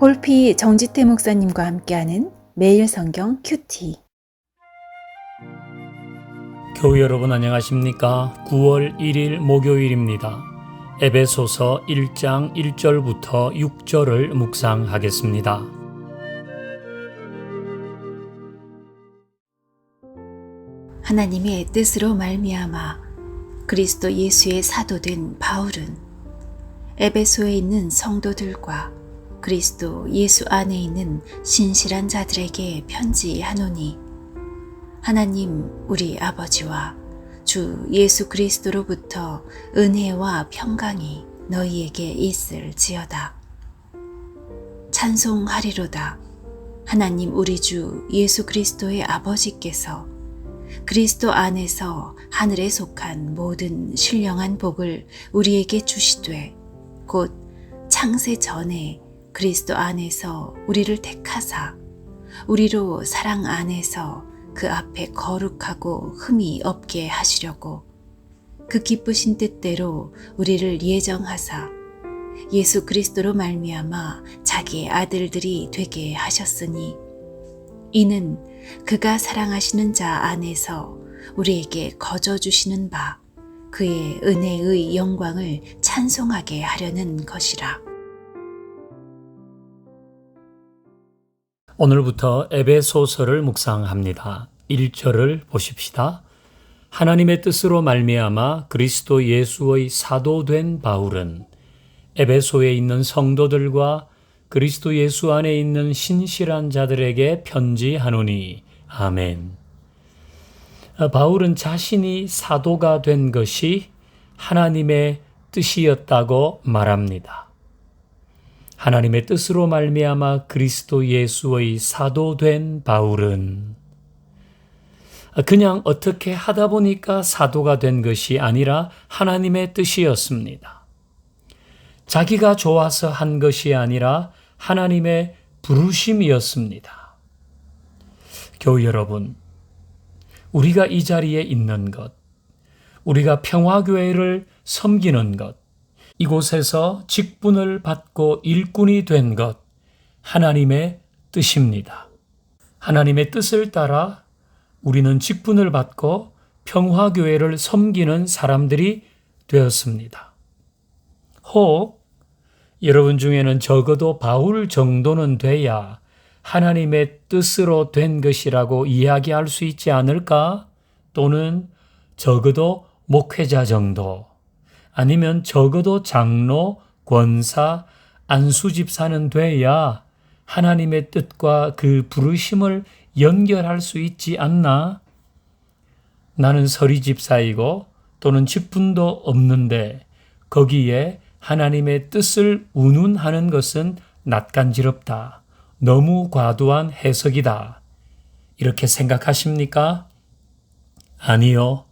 홀피 정지태 목사님과 함께하는 매일 성경 큐티. 교우 여러분 안녕하십니까? 9월 1일 목요일입니다. 에베소서 1장 1절부터 6절을 묵상하겠습니다. 하나님의 뜻으로 말미암아 그리스도 예수의 사도된 바울은 에베소에 있는 성도들과 그리스도 예수 안에 있는 신실한 자들에게 편지하노니, 하나님 우리 아버지와 주 예수 그리스도로부터 은혜와 평강이 너희에게 있을지어다. 찬송하리로다. 하나님 우리 주 예수 그리스도의 아버지께서 그리스도 안에서 하늘에 속한 모든 신령한 복을 우리에게 주시되, 곧 창세 전에 그리스도 안에서 우리를 택하사 우리로 사랑 안에서 그 앞에 거룩하고 흠이 없게 하시려고 그 기쁘신 뜻대로 우리를 예정하사 예수 그리스도로 말미암아 자기의 아들들이 되게 하셨으니, 이는 그가 사랑하시는 자 안에서 우리에게 거저 주시는 바 그의 은혜의 영광을 찬송하게 하려는 것이라. 오늘부터 에베소서를 묵상합니다. 1절을 보십시다. 하나님의 뜻으로 말미암아 그리스도 예수의 사도된 바울은 에베소에 있는 성도들과 그리스도 예수 안에 있는 신실한 자들에게 편지하노니. 아멘. 바울은 자신이 사도가 된 것이 하나님의 뜻이었다고 말합니다. 하나님의 뜻으로 말미암아 그리스도 예수의 사도된 바울은 그냥 어떻게 하다 보니까 사도가 된 것이 아니라 하나님의 뜻이었습니다. 자기가 좋아서 한 것이 아니라 하나님의 부르심이었습니다. 교우 여러분, 우리가 이 자리에 있는 것, 우리가 평화교회를 섬기는 것, 이곳에서 직분을 받고 일꾼이 된 것, 하나님의 뜻입니다. 하나님의 뜻을 따라 우리는 직분을 받고 평화교회를 섬기는 사람들이 되었습니다. 혹 여러분 중에는 적어도 바울 정도는 돼야 하나님의 뜻으로 된 것이라고 이야기할 수 있지 않을까? 또는 적어도 목회자 정도, 아니면 적어도 장로, 권사, 안수집사는 돼야 하나님의 뜻과 그 부르심을 연결할 수 있지 않나? 나는 서리집사이고 또는 직분도 없는데 거기에 하나님의 뜻을 운운하는 것은 낯간지럽다. 너무 과도한 해석이다. 이렇게 생각하십니까? 아니요.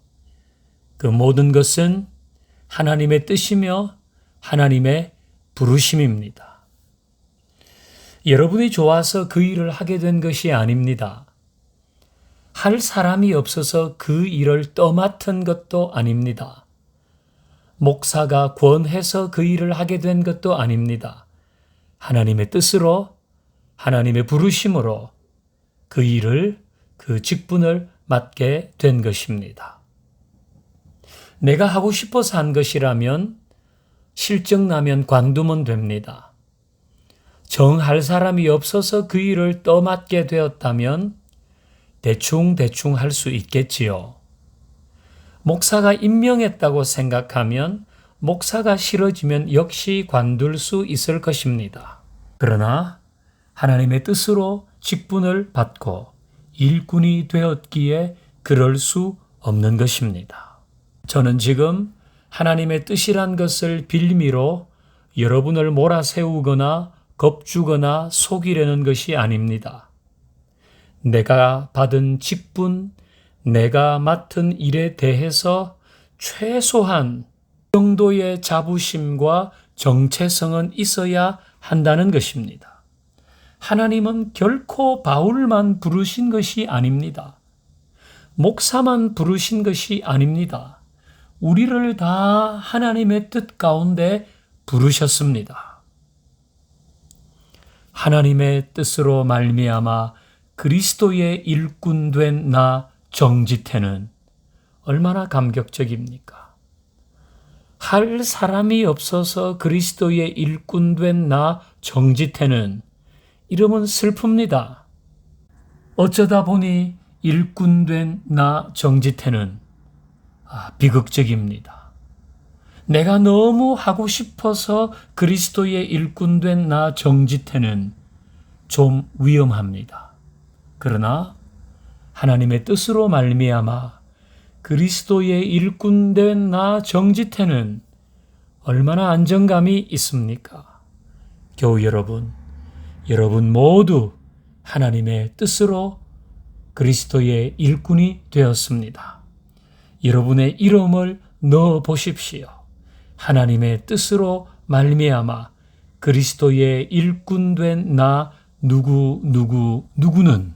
그 모든 것은 하나님의 뜻이며 하나님의 부르심입니다. 여러분이 좋아서 그 일을 하게 된 것이 아닙니다. 할 사람이 없어서 그 일을 떠맡은 것도 아닙니다. 목사가 권해서 그 일을 하게 된 것도 아닙니다. 하나님의 뜻으로, 하나님의 부르심으로 그 일을, 그 직분을 맡게 된 것입니다. 내가 하고 싶어서 한 것이라면 실적 나면 관두면 됩니다. 정할 사람이 없어서 그 일을 떠맡게 되었다면 대충 할 수 있겠지요. 목사가 임명했다고 생각하면 목사가 싫어지면 역시 관둘 수 있을 것입니다. 그러나 하나님의 뜻으로 직분을 받고 일꾼이 되었기에 그럴 수 없는 것입니다. 저는 지금 하나님의 뜻이란 것을 빌미로 여러분을 몰아세우거나 겁주거나 속이려는 것이 아닙니다. 내가 받은 직분, 내가 맡은 일에 대해서 최소한 정도의 자부심과 정체성은 있어야 한다는 것입니다. 하나님은 결코 바울만 부르신 것이 아닙니다. 목사만 부르신 것이 아닙니다. 우리를 다 하나님의 뜻 가운데 부르셨습니다. 하나님의 뜻으로 말미암아 그리스도의 일꾼 된 나 정지태는 얼마나 감격적입니까? 할 사람이 없어서 그리스도의 일꾼 된 나 정지태는 이름은 슬픕니다. 어쩌다 보니 일꾼 된 나 정지태는 비극적입니다. 내가 너무 하고 싶어서 그리스도의 일꾼 된 나 정지태는 좀 위험합니다. 그러나 하나님의 뜻으로 말미암아 그리스도의 일꾼 된 나 정지태는 얼마나 안정감이 있습니까? 교우 여러분, 여러분 모두 하나님의 뜻으로 그리스도의 일꾼이 되었습니다. 여러분의 이름을 넣어 보십시오. 하나님의 뜻으로 말미암아 그리스도의 일꾼 된 나 누구는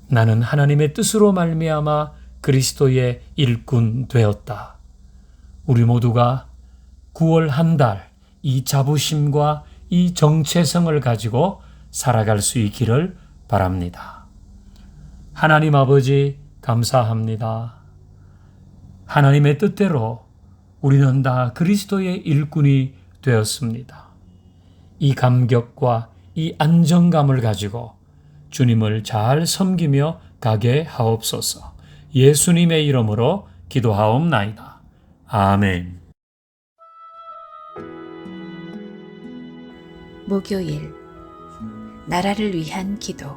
나는 하나님의 뜻으로 말미암아 그리스도의 일꾼 되었다. 우리 모두가 9월 한 달 이 자부심과 이 정체성을 가지고 살아갈 수 있기를 바랍니다. 하나님 아버지 감사합니다. 하나님의 뜻대로 우리는 다 그리스도의 일꾼이 되었습니다. 이 감격과 이 안정감을 가지고 주님을 잘 섬기며 가게 하옵소서. 예수님의 이름으로 기도하옵나이다. 아멘. 목요일 나라를 위한 기도.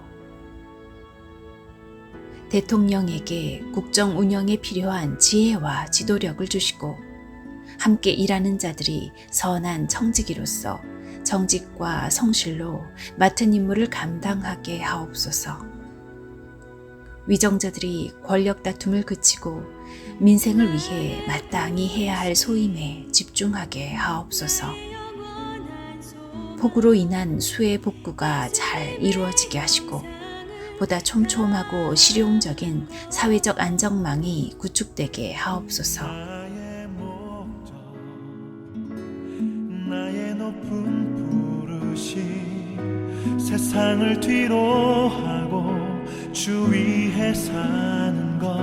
대통령에게 국정 운영에 필요한 지혜와 지도력을 주시고 함께 일하는 자들이 선한 청지기로서 정직과 성실로 맡은 임무를 감당하게 하옵소서. 위정자들이 권력 다툼을 그치고 민생을 위해 마땅히 해야 할 소임에 집중하게 하옵소서. 폭우로 인한 수해 복구가 잘 이루어지게 하시고 보다 촘촘하고 실용적인 사회적 안정망이 구축되게 하옵소서. 나의 높은 부르심 세상을 뒤로 하고 주 위에 사는 것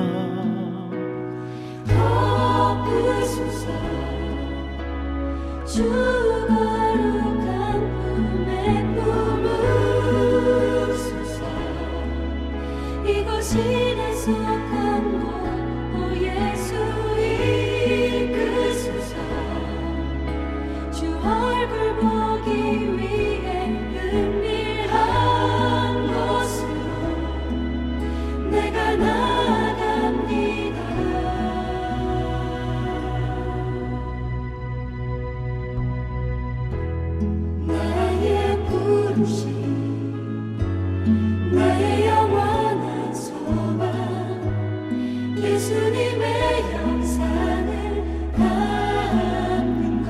덮으소서. 주 거룩한 품에 품으소서. 이곳이 내 속한 곳 오 예수 이끄소서. 주 얼굴 보기 위해 은밀한 곳으로 내가 나아갑니다. 나의 부르심 나의 영원한 소망 예수님의 형상을 담는 것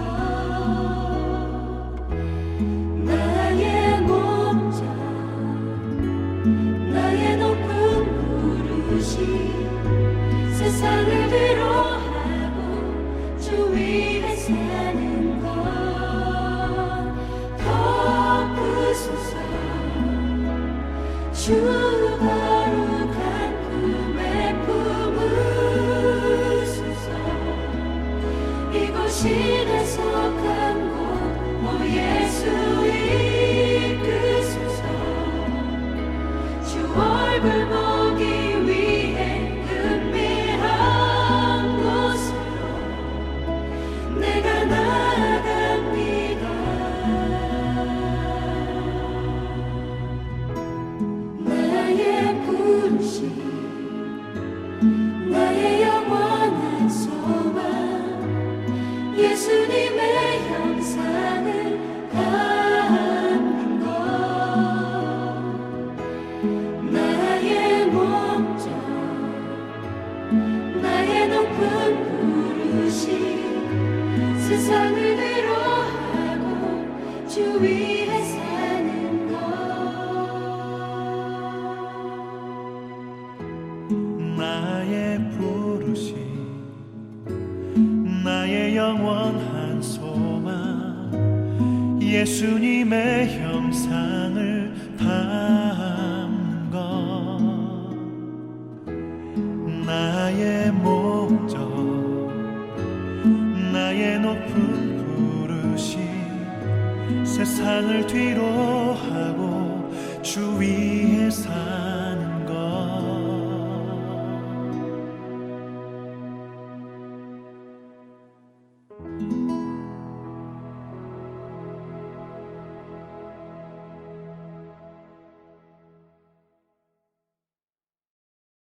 나의 몸자 나의 높은 부르심 세상을 위로하고 주 위에 사는 것 덮으소서. 주 거룩한 품에 품으소서. 이곳이 내 속한 곳 오 예수 이끄소서. 주 얼굴 보기 위해 은밀한 곳으로 내가 나아갑니다. 나의 예수님의 형상을 담는 것 나의 목적 나의 높은 부르심 세상을 뒤로 하고 주 위에 살